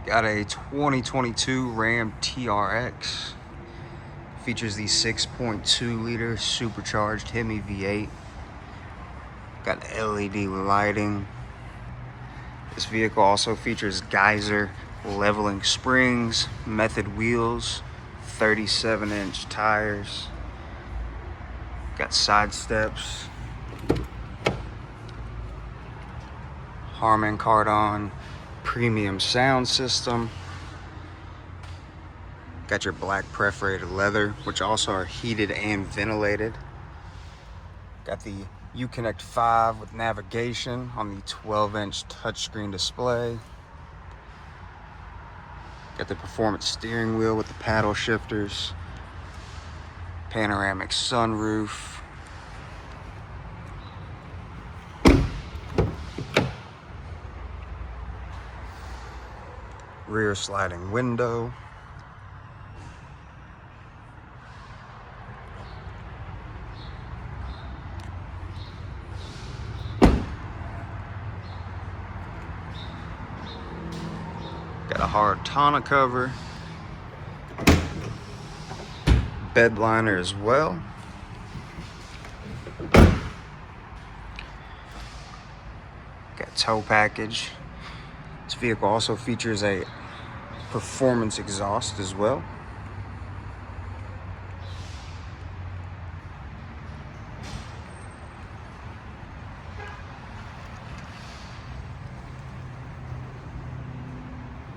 Got a 2022 Ram TRX. Features the 6.2 liter supercharged Hemi V8. Got LED lighting. This vehicle also features geyser leveling springs, method wheels, 37-inch tires. Got side steps. Harman Kardon premium sound system. Got your black perforated leather, which also are heated and ventilated. Got the Uconnect 5 with navigation on the 12-inch touchscreen display. Got the performance steering wheel with the paddle shifters. Panoramic sunroof. Rear sliding window. Got a hard tonneau cover. Bed liner as well. Got tow package. This vehicle also features a performance exhaust as well.